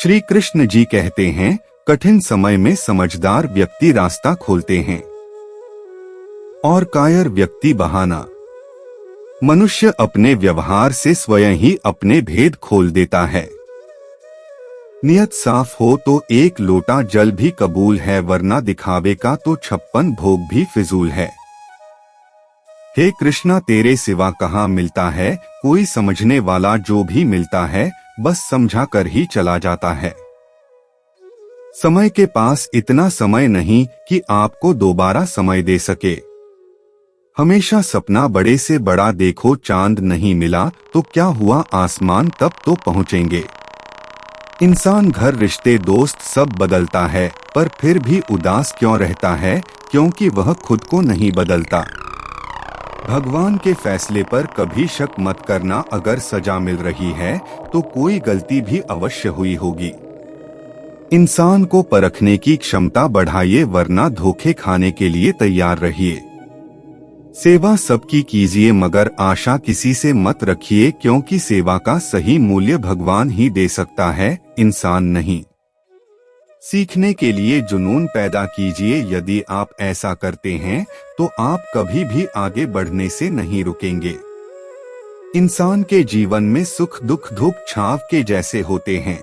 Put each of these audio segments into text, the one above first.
श्री कृष्ण जी कहते हैं, कठिन समय में समझदार व्यक्ति रास्ता खोलते हैं और कायर व्यक्ति बहाना। मनुष्य अपने व्यवहार से स्वयं ही अपने भेद खोल देता है। नियत साफ हो तो एक लोटा जल भी कबूल है, वरना दिखावे का तो 56 भोग भी फिजूल है। हे कृष्णा, तेरे सिवा कहाँ मिलता है कोई समझने वाला, जो भी मिलता है बस समझा कर ही चला जाता है। समय के पास इतना समय नहीं कि आपको दोबारा समय दे सके। हमेशा सपना बड़े से बड़ा देखो, चांद नहीं मिला तो क्या हुआ, आसमान तब तो पहुंचेंगे। इंसान घर रिश्ते दोस्त सब बदलता है, पर फिर भी उदास क्यों रहता है, क्योंकि वह खुद को नहीं बदलता। भगवान के फैसले पर कभी शक मत करना, अगर सजा मिल रही है तो कोई गलती भी अवश्य हुई होगी। इंसान को परखने की क्षमता बढ़ाइए, वरना धोखे खाने के लिए तैयार रहिए। सेवा सबकी कीजिए, मगर आशा किसी से मत रखिए, क्योंकि सेवा का सही मूल्य भगवान ही दे सकता है, इंसान नहीं। सीखने के लिए जुनून पैदा कीजिए, यदि आप ऐसा करते हैं तो आप कभी भी आगे बढ़ने से नहीं रुकेंगे। इंसान के जीवन में सुख दुख धूप छाव के जैसे होते हैं।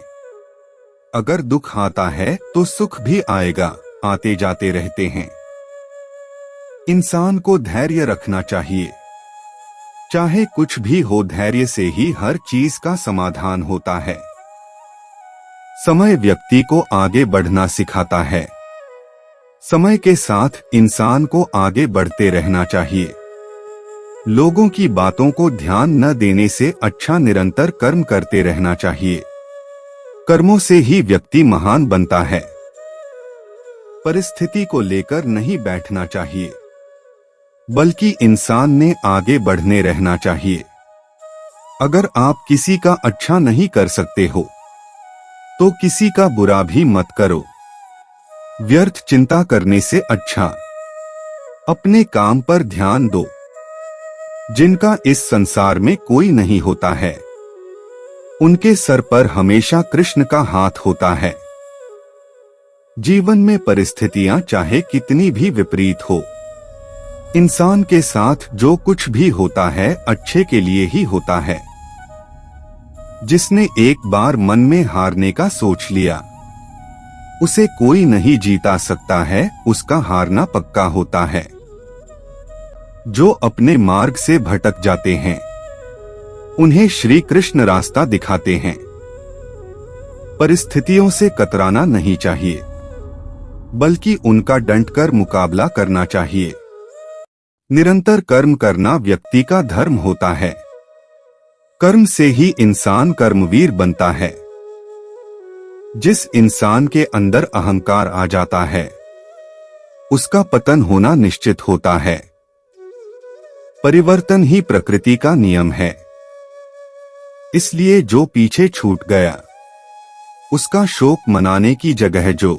अगर दुख आता है तो सुख भी आएगा, आते जाते रहते हैं। इंसान को धैर्य रखना चाहिए। चाहे कुछ भी हो, धैर्य से ही हर चीज का समाधान होता है। समय व्यक्ति को आगे बढ़ना सिखाता है। समय के साथ इंसान को आगे बढ़ते रहना चाहिए। लोगों की बातों को ध्यान न देने से अच्छा निरंतर कर्म करते रहना चाहिए। कर्मों से ही व्यक्ति महान बनता है। परिस्थिति को लेकर नहीं बैठना चाहिए, बल्कि इंसान ने आगे बढ़ने रहना चाहिए। अगर आप किसी का अच्छा नहीं कर सकते हो तो किसी का बुरा भी मत करो। व्यर्थ चिंता करने से अच्छा अपने काम पर ध्यान दो। जिनका इस संसार में कोई नहीं होता है, उनके सर पर हमेशा कृष्ण का हाथ होता है। जीवन में परिस्थितियां चाहे कितनी भी विपरीत हो, इंसान के साथ जो कुछ भी होता है अच्छे के लिए ही होता है। जिसने एक बार मन में हारने का सोच लिया, उसे कोई नहीं जीता सकता है, उसका हारना पक्का होता है। जो अपने मार्ग से भटक जाते हैं, उन्हें श्री कृष्ण रास्ता दिखाते हैं। परिस्थितियों से कतराना नहीं चाहिए, बल्कि उनका डंटकर मुकाबला करना चाहिए। निरंतर कर्म करना व्यक्ति का धर्म होता है। कर्म से ही इंसान कर्मवीर बनता है। जिस इंसान के अंदर अहंकार आ जाता है, उसका पतन होना निश्चित होता है। परिवर्तन ही प्रकृति का नियम है। इसलिए जो पीछे छूट गया, उसका शोक मनाने की जगह जो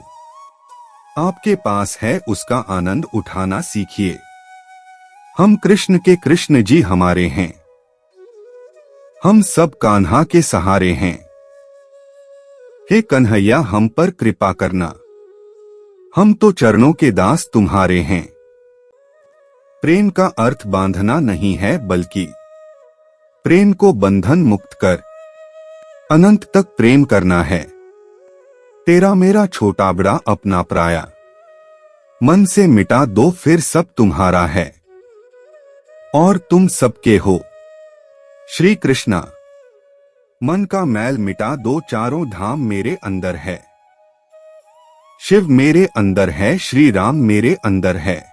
आपके पास है, उसका आनंद उठाना सीखिए। हम कृष्ण के कृष्ण जी हमारे हैं। हम सब कान्हा के सहारे हैं। हे कन्हैया, हम पर कृपा करना, हम तो चरणों के दास तुम्हारे हैं। प्रेम का अर्थ बांधना नहीं है, बल्कि प्रेम को बंधन मुक्त कर अनंत तक प्रेम करना है। तेरा मेरा छोटा बड़ा अपना पराया, मन से मिटा दो फिर सब तुम्हारा है और तुम सबके हो। श्री कृष्णा, मन का मैल मिटा दो, चारों धाम मेरे अंदर है। शिव मेरे अंदर है, श्री राम मेरे अंदर है।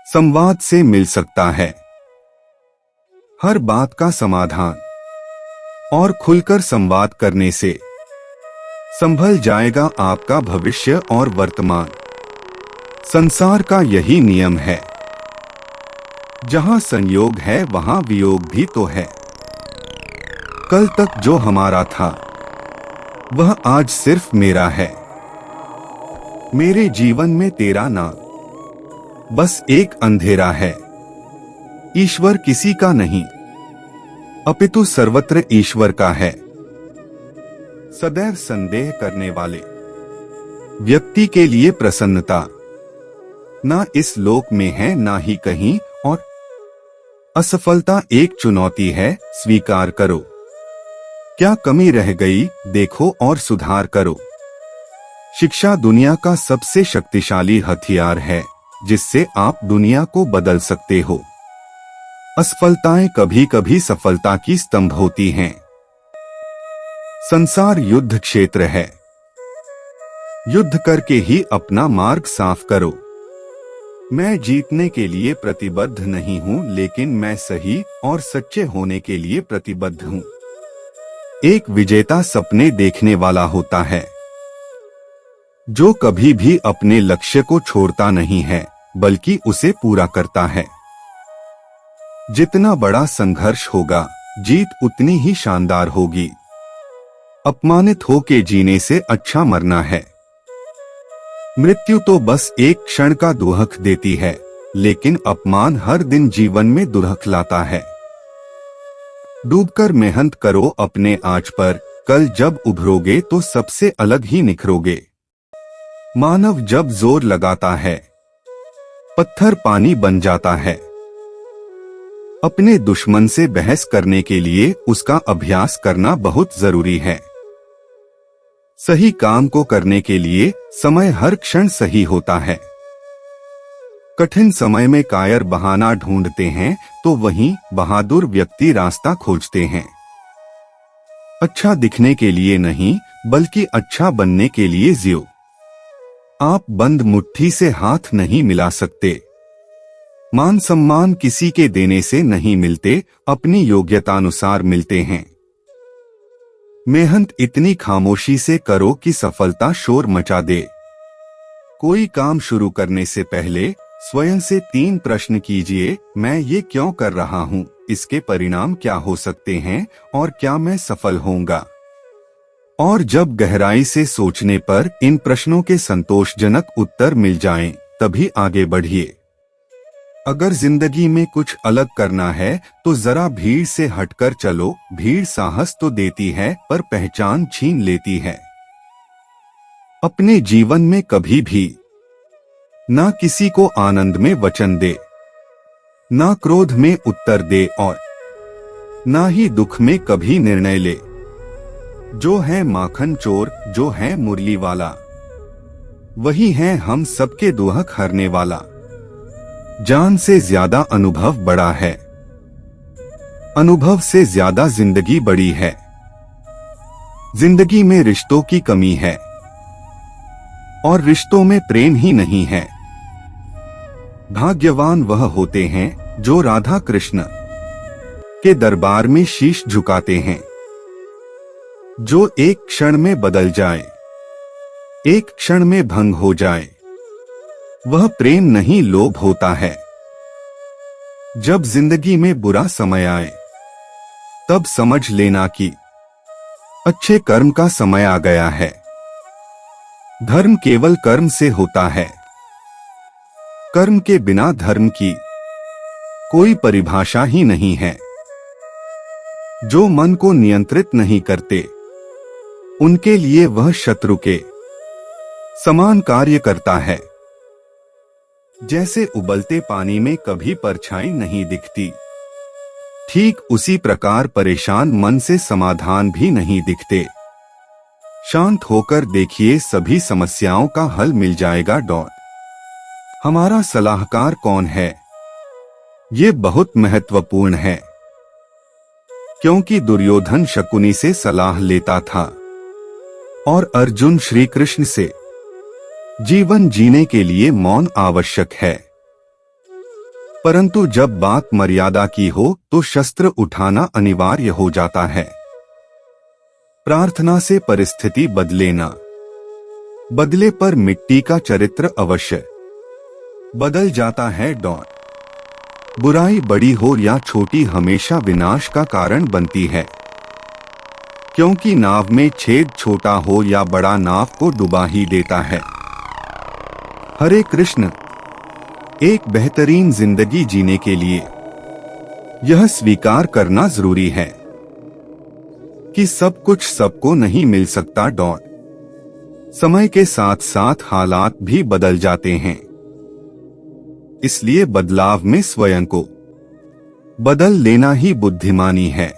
संवाद से मिल सकता है हर बात का समाधान, और खुलकर संवाद करने से संभल जाएगा आपका भविष्य और वर्तमान। संसार का यही नियम है। जहां संयोग है वहां वियोग भी तो है। कल तक जो हमारा था, वह आज सिर्फ मेरा है। मेरे जीवन में तेरा नाम बस एक अंधेरा है। ईश्वर किसी का नहीं, अपितु सर्वत्र ईश्वर का है। सदैव संदेह करने वाले व्यक्ति के लिए प्रसन्नता ना इस लोक में है ना ही कहीं, और असफलता एक चुनौती है, स्वीकार करो। क्या कमी रह गई देखो और सुधार करो। शिक्षा दुनिया का सबसे शक्तिशाली हथियार है जिससे आप दुनिया को बदल सकते हो। असफलताएं कभी कभी सफलता की स्तंभ होती हैं। संसार युद्ध क्षेत्र है, युद्ध करके ही अपना मार्ग साफ करो। मैं जीतने के लिए प्रतिबद्ध नहीं हूं, लेकिन मैं सही और सच्चे होने के लिए प्रतिबद्ध हूं। एक विजेता सपने देखने वाला होता है जो कभी भी अपने लक्ष्य को छोड़ता नहीं है बल्कि उसे पूरा करता है। जितना बड़ा संघर्ष होगा जीत उतनी ही शानदार होगी। अपमानित होके जीने से अच्छा मरना है। मृत्यु तो बस एक क्षण का दुहक देती है, लेकिन अपमान हर दिन जीवन में दुहक लाता है। डूबकर मेहनत करो अपने आँच पर, कल जब उभरोगे तो सबसे अलग ही निखरोगे। मानव जब जोर लगाता है पत्थर पानी बन जाता है। अपने दुश्मन से बहस करने के लिए उसका अभ्यास करना बहुत जरूरी है। सही काम को करने के लिए समय हर क्षण सही होता है। कठिन समय में कायर बहाना ढूंढते हैं तो वहीं बहादुर व्यक्ति रास्ता खोजते हैं। अच्छा दिखने के लिए नहीं बल्कि अच्छा बनने के लिए जियो। आप बंद मुट्ठी से हाथ नहीं मिला सकते। मान सम्मान किसी के देने से नहीं मिलते, अपनी योग्यतानुसार मिलते हैं। मेहनत इतनी खामोशी से करो कि सफलता शोर मचा दे। कोई काम शुरू करने से पहले स्वयं से 3 प्रश्न कीजिए। मैं ये क्यों कर रहा हूँ, इसके परिणाम क्या हो सकते हैं और क्या मैं सफल होऊंगा। और जब गहराई से सोचने पर इन प्रश्नों के संतोषजनक उत्तर मिल जाएं, तभी आगे बढ़िए। अगर जिंदगी में कुछ अलग करना है तो जरा भीड़ से हटकर चलो। भीड़ साहस तो देती है पर पहचान छीन लेती है। अपने जीवन में कभी भी ना किसी को आनंद में वचन दे, ना क्रोध में उत्तर दे और ना ही दुख में कभी निर्णय ले। जो है माखन चोर, जो है मुरली वाला, वही है हम सबके दुहक हरने वाला। जान से ज्यादा अनुभव बड़ा है, अनुभव से ज्यादा जिंदगी बड़ी है। जिंदगी में रिश्तों की कमी है और रिश्तों में प्रेम ही नहीं है। भाग्यवान वह होते हैं जो राधा कृष्ण के दरबार में शीश झुकाते हैं। जो एक क्षण में बदल जाए, एक क्षण में भंग हो जाए, वह प्रेम नहीं लोभ होता है। जब जिंदगी में बुरा समय आए तब समझ लेना कि अच्छे कर्म का समय आ गया है। धर्म केवल कर्म से होता है, कर्म के बिना धर्म की कोई परिभाषा ही नहीं है। जो मन को नियंत्रित नहीं करते उनके लिए वह शत्रु के समान कार्य करता है। जैसे उबलते पानी में कभी परछाई नहीं दिखती, ठीक उसी प्रकार परेशान मन से समाधान भी नहीं दिखते। शांत होकर देखिए, सभी समस्याओं का हल मिल जाएगा। हमारा सलाहकार कौन है? ये बहुत महत्वपूर्ण है, क्योंकि दुर्योधन शकुनी से सलाह लेता था और अर्जुन श्री कृष्ण से। जीवन जीने के लिए मौन आवश्यक है, परंतु जब बात मर्यादा की हो तो शस्त्र उठाना अनिवार्य हो जाता है। प्रार्थना से परिस्थिति बदले ना बदले, पर मिट्टी का चरित्र अवश्य बदल जाता है। बुराई बड़ी हो या छोटी हमेशा विनाश का कारण बनती है, क्योंकि नाव में छेद छोटा हो या बड़ा नाव को डुबा ही देता है। हरे कृष्ण। एक बेहतरीन जिंदगी जीने के लिए यह स्वीकार करना जरूरी है कि सब कुछ सबको नहीं मिल सकता। समय के साथ साथ हालात भी बदल जाते हैं, इसलिए बदलाव में स्वयं को बदल लेना ही बुद्धिमानी है।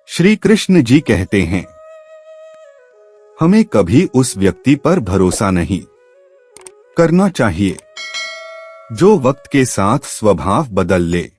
श्री कृष्ण जी कहते हैं, हमें कभी उस व्यक्ति पर भरोसा नहीं करना चाहिए जो वक्त के साथ स्वभाव बदल ले।